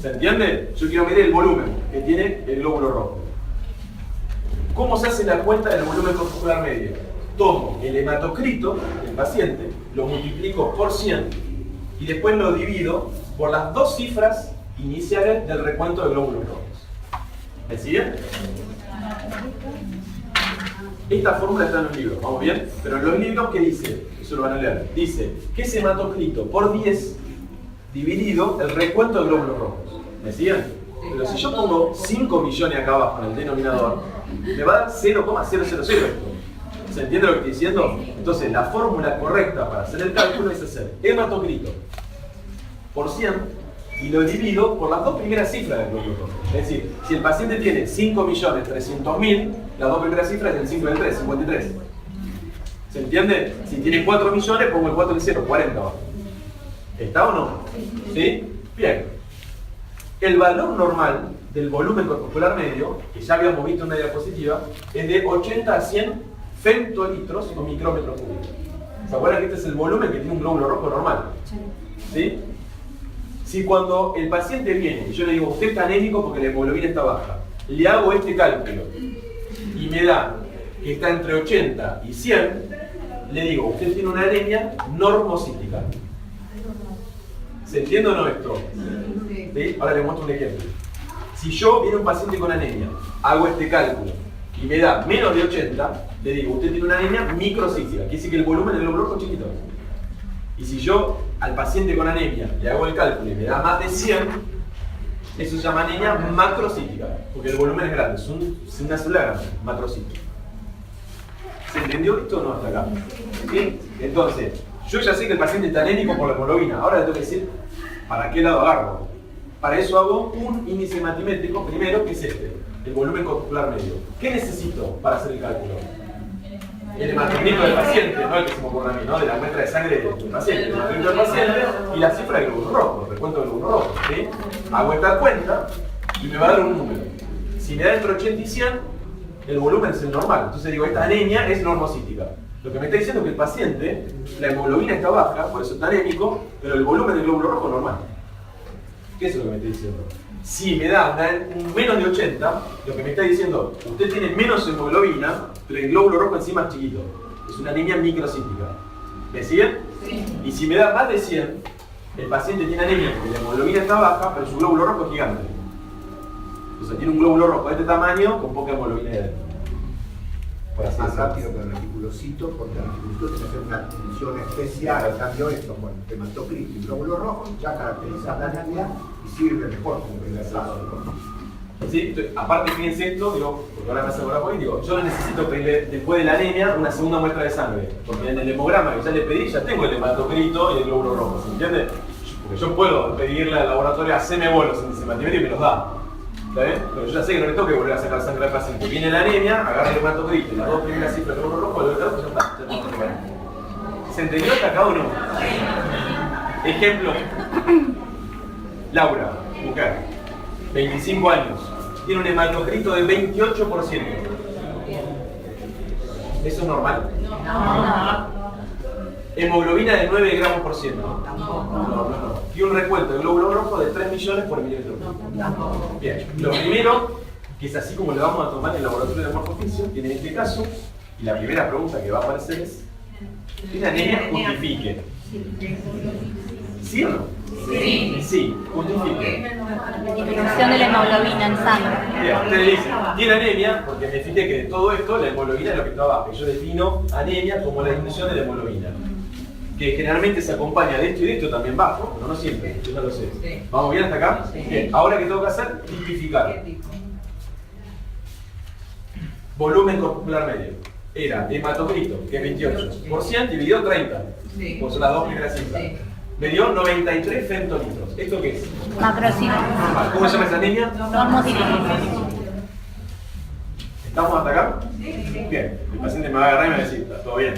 ¿Se entiende? Yo quiero medir el volumen que tiene el glóbulo rojo. ¿Cómo se hace la cuenta del volumen corpuscular medio? Tomo el hematocrito del paciente, lo multiplico por 100 y después lo divido por las 2 cifras iniciales del recuento de glóbulos rojos. ¿Me siguen? Esta fórmula está en los libros, ¿vamos bien? Pero en los libros, ¿qué dice? Eso lo van a leer. Dice que es hematocrito por 10 dividido el recuento de glóbulos rojos. ¿Me siguen? Pero si yo pongo 5 millones acá abajo en el denominador, me va a dar 0,000 esto. ¿Se entiende lo que estoy diciendo? Entonces, la fórmula correcta para hacer el cálculo es hacer hematocrito por 100 y lo divido por las 2 primeras cifras del glóbulo rojo. Es decir, si el paciente tiene 5.300.000, las 2 primeras cifras es el 5 del 3, 53. ¿Se entiende? Si tiene 4 millones, pongo el 4 del 0, 40 abajo. ¿Está o no? ¿Sí? Bien. El valor normal del volumen corpuscular medio, que ya habíamos visto en una diapositiva, es de 80 a 100 femtolitros o micrómetros cúbicos. ¿Se acuerdan que este es el volumen que tiene un glóbulo rojo normal? ¿Sí? Si cuando el paciente viene y yo le digo, usted está anémico porque la hemoglobina está baja, le hago este cálculo y me da que está entre 80 y 100, le digo, usted tiene una anemia normocítica. ¿Se entiende o no esto? ¿Sí? Ahora le muestro un ejemplo. Si yo viene un paciente con anemia, hago este cálculo y me da menos de 80, le digo, usted tiene una anemia microcítica, quiere decir que el volumen del glóbulo rojo es chiquito. Y si yo al paciente con anemia le hago el cálculo y me da más de 100, eso se llama anemia macrocítica, porque el volumen es grande, es una célula grande, macrocítica. ¿Se entendió esto o no hasta acá? ¿Sí? Entonces, yo ya sé que el paciente está anémico por la hemoglobina, ahora le tengo que decir, ¿para qué lado agarro? Para eso hago un índice hematimétrico primero, que es este, el volumen corpuscular medio. ¿Qué necesito para hacer el cálculo? El hematocrito del paciente, no el que se me ocurre a mí, ¿no? De la muestra de sangre del paciente, el hematocrito del paciente y la cifra del glóbulo rojo, el recuento del glóbulo rojo, ¿sí? Hago esta cuenta y me va a dar un número. Si me da entre 80 y 100, el volumen es el normal. Entonces digo, esta anemia es normocítica. Lo que me está diciendo es que el paciente, la hemoglobina está baja, por eso está anémico, pero el volumen del glóbulo rojo es normal. ¿Qué es lo que me está diciendo? Si me da un menos de 80, lo que me está diciendo, usted tiene menos hemoglobina, pero el glóbulo rojo encima es chiquito. Es una anemia microcítica. ¿Me siguen? Sí. Y si me da más de 100, el paciente tiene anemia porque la hemoglobina está baja, pero su glóbulo rojo es gigante. O sea, tiene un glóbulo rojo de este tamaño con poca hemoglobina dentro. Es más rápido que el reticulocito, porque el reticulocito tiene que hacer una función especial. En cambio, esto, bueno, hematocrito y glóbulo rojo ya caracteriza la anemia y sirve mejor como primer paso. ¿Sí? Entonces, aparte, fíjense esto, digo, porque ahora me hace ahora por ahí, digo, yo necesito pedirle después de la anemia una segunda muestra de sangre, porque en el hemograma que ya le pedí, ya tengo el hematocrito y el glóbulo rojo, ¿se entiende? Porque yo puedo pedirle al laboratorio, haceme bolos en ese hematocrito y me los da. ¿Está bien? Pero yo ya sé que no le tengo que volver a sacar sangre al paciente. Viene la anemia, agarra el hematocrito y las 2 primeras cifras del glóbulo rojo, el otro ya está, ya tengo que recuperar. ¿Se entendió hasta acá o no? Ejemplo. Laura, mujer, 25 años, tiene un hematocrito de 28%. ¿Eso es normal? No. Hemoglobina de 9 gramos por ciento. No. Y un recuento de glóbulo rojo de 3 millones por milímetro. Bien, lo primero, que es así como lo vamos a tomar en el laboratorio de morfofisio, que en este caso, y la primera pregunta que va a aparecer es, ¿qué la anemia justifique? ¿Sí o no? Sí. Sí, justifique. Disminución de la hemoglobina en sangre. Bien, ustedes dicen, tiene anemia, porque me fijé que de todo esto la hemoglobina es lo que está abajo. Yo defino anemia como la disminución de la hemoglobina, que generalmente se acompaña de esto y de esto también bajo, pero no siempre, yo no lo sé. ¿Vamos bien hasta acá? Bien, ahora que tengo que hacer, tipificar. volumen corpuscular medio. Era hematocrito, que es 28, por 100 dividido 30. Sí. Pues son las dos primeras cifras. Sí. Me dio 93 femtolitros. ¿Esto qué es? Macrocito. ¿Cómo se llama esa niña? Normocito. ¿Estamos hasta acá? Bien. El paciente me va a agarrar y me va a decir, está todo bien.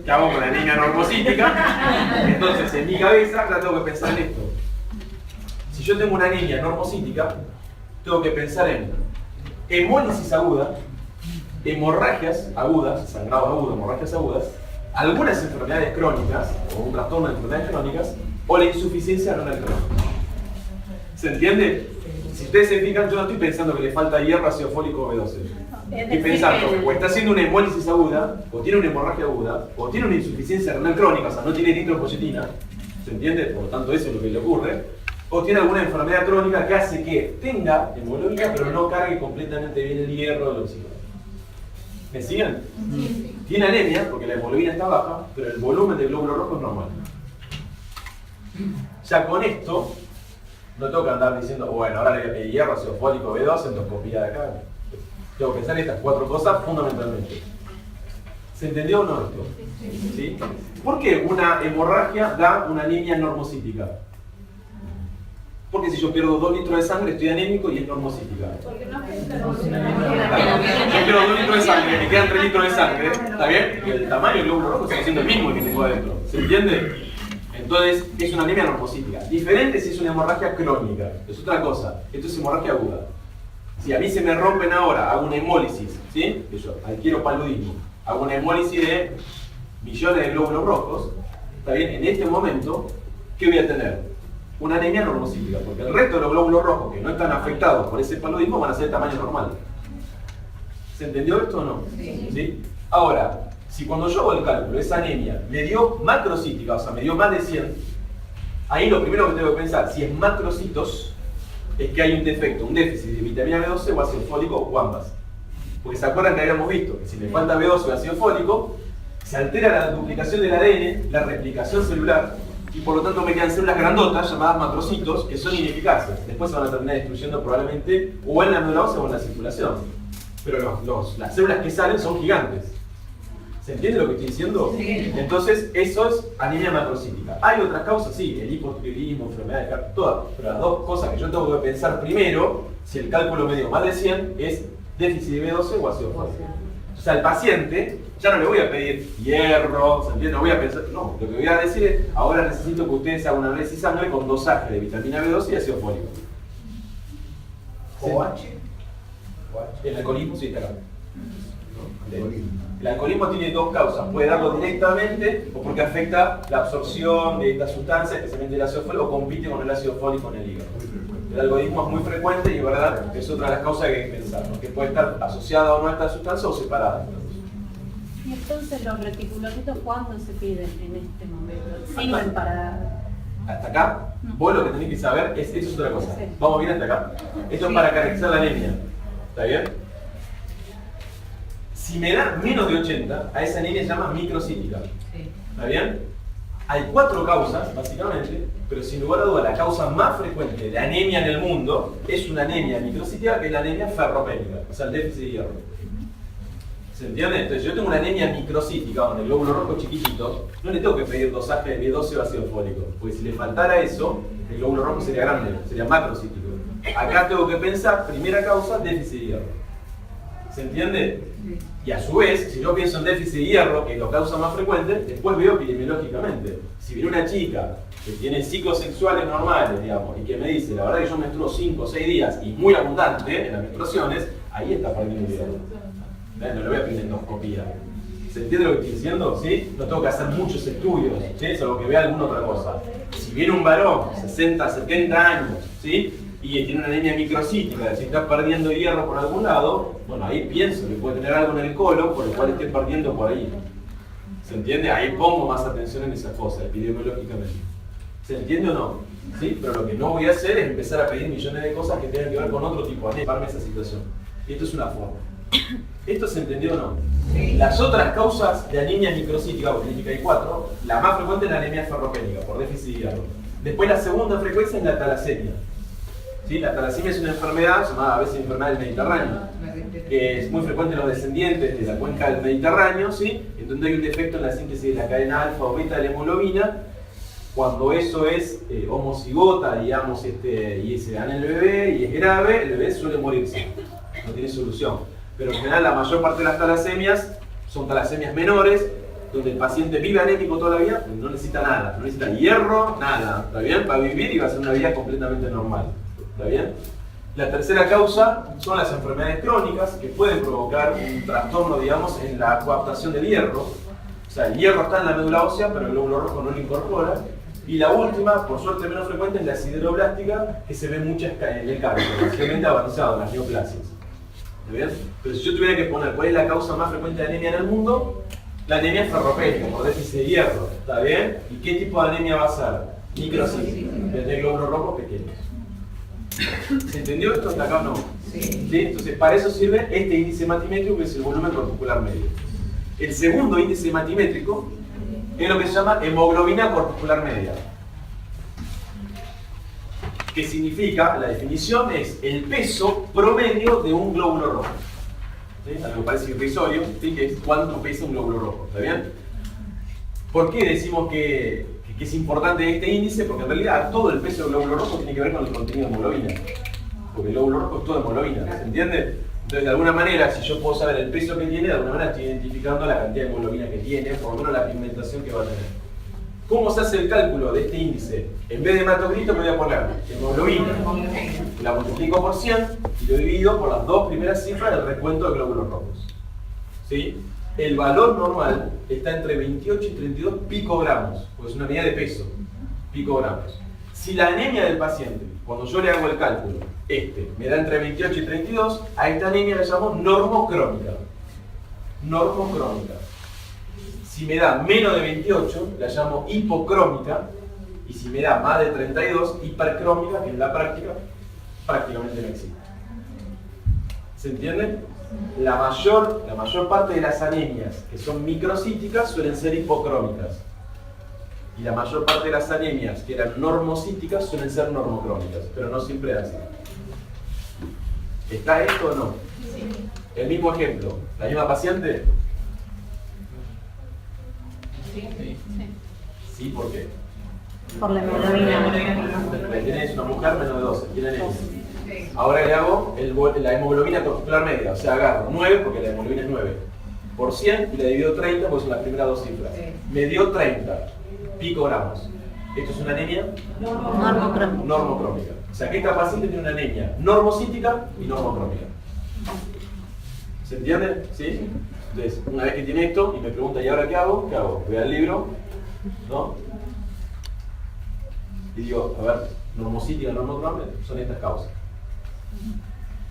¿Qué hago con la niña normocítica? Entonces, en mi cabeza, ya tengo que pensar en esto. Si yo tengo una niña normocítica, tengo que pensar en hemólisis aguda, hemorragias agudas, sangrado agudo, hemorragias agudas, algunas enfermedades crónicas, o un trastorno de enfermedades crónicas, o la insuficiencia renal crónica. ¿Se entiende? Si ustedes se fijan, yo no estoy pensando que le falta hierro, ácido fólico o B12. Estoy pensando que o está haciendo una hemólisis aguda, o tiene una hemorragia aguda, o tiene una insuficiencia renal crónica, o sea, no tiene eritropoyetina, ¿se entiende? Por lo tanto, eso es lo que le ocurre. O tiene alguna enfermedad crónica que hace que tenga hemoglobina, pero no cargue completamente bien el hierro o el oxígeno. ¿Me siguen? Sí. Tiene anemia, porque la hemoglobina está baja, pero el volumen del glóbulo rojo es normal. Ya con esto, no tengo que andar diciendo, bueno, ahora le voy a pedir hierro, ácido fólico, B2, endoscopía de acá. Tengo que pensar estas 4 cosas fundamentalmente. ¿Se entendió o no esto? ¿Sí? ¿Por qué una hemorragia da una anemia normocítica? Porque si yo pierdo 2 litros de sangre, estoy anémico y es normocítica. Porque no afecta la Yo pierdo 2 litros de sangre, me quedan 3 litros de sangre, ¿está bien? Y el tamaño del glóbulo rojo sigue siendo el mismo que tengo adentro. ¿Se entiende? Entonces, es una anemia normocítica. Diferente si es una hemorragia crónica. Es otra cosa. Esto es hemorragia aguda. Si a mí se me rompen ahora, hago una hemólisis, ¿sí? Que yo adquiero paludismo, hago una hemólisis de millones de glóbulos rojos, ¿está bien? En este momento, ¿qué voy a tener? Una anemia normocítica, porque el resto de los glóbulos rojos que no están afectados por ese paludismo van a ser de tamaño normal. ¿Se entendió esto o no? Sí. Ahora, si cuando yo hago el cálculo, esa anemia me dio macrocítica, o sea, me dio más de 100, ahí lo primero que tengo que pensar, si es macrocitos, es que hay un defecto, un déficit de vitamina B12 o ácido fólico o ambas. Porque se acuerdan que habíamos visto que si me falta B12 o ácido fólico, se altera la duplicación del ADN, la replicación celular, y por lo tanto me quedan células grandotas llamadas macrocitos que son ineficaces. Después se van a terminar destruyendo probablemente o en la médula ósea o en la circulación. Pero las células que salen son gigantes. ¿Se entiende lo que estoy diciendo? Sí. Entonces, eso es anemia macrocítica. ¿Hay otras causas? Sí, el hipotiroidismo, enfermedades cardíacas, todas. Pero las dos cosas que yo tengo que pensar primero, si el cálculo me dio más de 100, es déficit de B12 o ácido fólico. O sea, al paciente ya no le voy a pedir hierro, ¿se entiende? No voy a pensar, no, lo que voy a decir es, ahora necesito que ustedes hagan una análisis de sangre con dosaje de vitamina B12 y ácido fólico. OH. El alcoholismo sí está acá. Alcoholismo. El alcoholismo tiene 2 causas, puede darlo directamente o porque afecta la absorción de esta sustancia, especialmente el ácido fólico, o compite con el ácido fólico en el hígado. El alcoholismo es muy frecuente y es verdad, es otra de las causas que hay que pensar, ¿no? Que puede estar asociada o no a esta sustancia o separada. Y entonces los reticulocitos, ¿cuándo se piden en este momento? ¿Sirven para...? Hasta acá, vos lo que tenés que saber es, eso es otra cosa. Vamos bien hasta acá. Esto es para caracterizar la anemia. ¿Está bien? Si me da menos de 80, a esa anemia se llama microcítica. ¿Está bien? Hay 4 causas, básicamente, pero sin lugar a duda la causa más frecuente de anemia en el mundo es una anemia microcítica, que es la anemia ferropénica, o sea, el déficit de hierro. ¿Se entiende? Entonces, yo tengo una anemia microcítica, donde el glóbulo rojo es chiquitito, no le tengo que pedir dosaje de B12 o ácido fólico, porque si le faltara eso, el glóbulo rojo sería grande, sería macrocítico. Acá tengo que pensar, primera causa, déficit de hierro. ¿Se entiende? Y a su vez, si yo pienso en déficit de hierro, que es la causa más frecuente, después veo epidemiológicamente. Si viene una chica que tiene ciclos sexuales normales, digamos, y que me dice, la verdad que yo menstruo 5 o 6 días y muy abundante en las menstruaciones, ahí está perdiendo el hierro. No le voy a pedir endoscopía. ¿Se entiende lo que estoy diciendo? ¿Sí? No tengo que hacer muchos estudios, ¿sí? Salvo que vea alguna otra cosa. Si viene un varón, 60, 70 años, ¿sí? Y tiene una anemia microcítica, si está perdiendo hierro por algún lado, bueno, ahí pienso que puede tener algo en el colon por el cual esté perdiendo por ahí. ¿Se entiende? Ahí pongo más atención en esas cosas, epidemiológicamente. ¿Se entiende o no? ¿Sí? Pero lo que no voy a hacer es empezar a pedir millones de cosas que tengan que ver con otro tipo de anemia, esa situación. Y esto es una forma. ¿Esto se entendió o no? Las otras causas de anemia microcítica, porque hay 4, la más frecuente es la anemia ferropénica, por déficit de hierro. Después la segunda frecuencia es la talasemia. ¿Sí? La talasemia es una enfermedad llamada a veces enfermedad del Mediterráneo, que es muy frecuente en los descendientes de la cuenca del Mediterráneo, ¿sí? En donde hay un defecto en la síntesis de la cadena alfa o beta de la hemoglobina. Cuando eso es homocigota, digamos, y se da en el bebé y es grave, el bebé suele morirse, no tiene solución. Pero en general la mayor parte de las talasemias son talasemias menores, donde el paciente vive anémico toda la vida, no necesita nada, no necesita hierro, nada, ¿está bien? Va a vivir y va a hacer una vida completamente normal, ¿está bien? La tercera causa son las enfermedades crónicas, que pueden provocar un trastorno, digamos, en la coaptación del hierro. O sea, el hierro está en la médula ósea, pero el glóbulo rojo no lo incorpora. Y la última, por suerte menos frecuente, es la sideroblástica, que se ve muchas en el cáncer, básicamente avanzado, en las neoplasias. ¿Está bien? Pero si yo tuviera que poner cuál es la causa más frecuente de anemia en el mundo, la anemia es ferropénica, por déficit de hierro, ¿está bien? ¿Y qué tipo de anemia va a ser? Microcítica, de glóbulos rojos pequeños. ¿Se entendió esto hasta acá o no? Sí. Entonces, para eso sirve este índice matimétrico, que es el volumen corpuscular medio. El segundo índice matimétrico es lo que se llama hemoglobina corpuscular media. Que significa, la definición es el peso promedio de un glóbulo rojo. ¿Sí? Algo que parece irrisorio, ¿sí? Que es cuánto pesa un glóbulo rojo, ¿está bien? ¿Por qué decimos que es importante este índice? Porque en realidad todo el peso del glóbulo rojo tiene que ver con el contenido de hemoglobina. Porque el glóbulo rojo es todo hemoglobina, ¿se entiende? Entonces, de alguna manera, si yo puedo saber el peso que tiene, de alguna manera estoy identificando la cantidad de hemoglobina que tiene, por lo menos la pigmentación que va a tener. ¿Cómo se hace el cálculo de este índice? En vez de hematocrito me voy a poner hemoglobina, la multiplico por 100 y lo divido por las dos primeras cifras del recuento de glóbulos rojos. ¿Sí? El valor normal está entre 28 y 32 picogramos, porque es una medida de peso, picogramos. Si la anemia del paciente, cuando yo le hago el cálculo, me da entre 28 y 32, a esta anemia la llamo normocrónica. Normocrónica. Si me da menos de 28, la llamo hipocrómica, y si me da más de 32, hipercrómica, que en la práctica prácticamente no existe. ¿Se entiende? La mayor parte de las anemias que son microcíticas suelen ser hipocrómicas. Y la mayor parte de las anemias que eran normocíticas suelen ser normocrómicas, pero no siempre es así. ¿Está esto o no? Sí. El mismo ejemplo, la misma paciente. Sí. ¿Sí? ¿Por qué? Por la hemoglobina. Tienes una mujer menos de 12, tiene anemia. Ahora le hago la hemoglobina corpuscular media, o sea, agarro 9, porque la hemoglobina es 9, por 100 y le divido 30, porque son las primeras dos cifras. Me dio 30 picogramos. ¿Esto es una anemia? Normocrómica. O sea, que esta paciente tiene una anemia normocítica y normocrómica. ¿Se entiende? ¿Sí? Entonces, una vez que tiene esto y me pregunta, ¿y ahora qué hago? ¿Qué hago? Voy al libro, ¿no? Y digo, a ver, normocítica, normocrómica, son estas causas.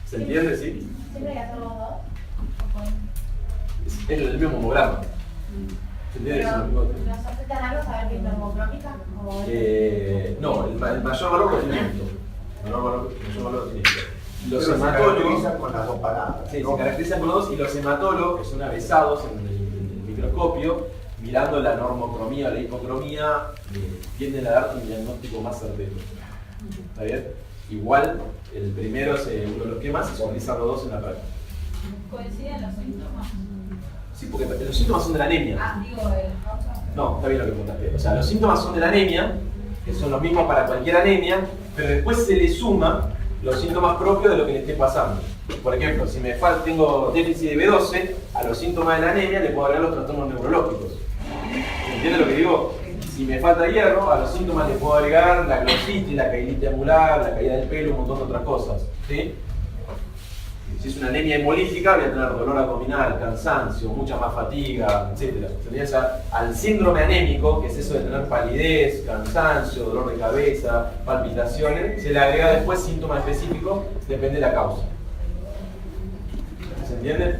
¿Se entiende? ¿Sí? ¿Siempre hay que hacer los dos? Es el mismo homograma. ¿Se entiende? ¿Nos afectan algo saber que es normocrómica? No, el mayor valor lo tiene esto. El mayor valor lo tiene esto. Los Pero hematólogos se caracterizan con las dos palabras. Sí, ¿no? se caracterizan con los dos, y los hematólogos, que son avesados en el microscopio, mirando la normocromía o la hipocromía, tienden a dar un diagnóstico más certero. ¿Está bien? Igual, el primero es uno de los que más se utilizan los dos en la práctica. ¿Coinciden los síntomas? Sí, porque los síntomas son de la anemia. No, está bien lo que preguntaste. O sea, los síntomas son de la anemia, que son los mismos para cualquier anemia, pero después se le suma los síntomas propios de lo que le esté pasando. Por ejemplo, si tengo déficit de B12, a los síntomas de la anemia le puedo agregar los trastornos neurológicos. ¿Se entiende lo que digo? Si me falta hierro, a los síntomas le puedo agregar la glositis, la caída angular, la caída del pelo, un montón de otras cosas. ¿Sí? Si es una anemia hemolítica, voy a tener dolor abdominal, cansancio, mucha más fatiga, etc. O sea, al síndrome anémico, que es eso de tener palidez, cansancio, dolor de cabeza, palpitaciones, se le agrega después síntomas específicos, depende de la causa. ¿Se entiende?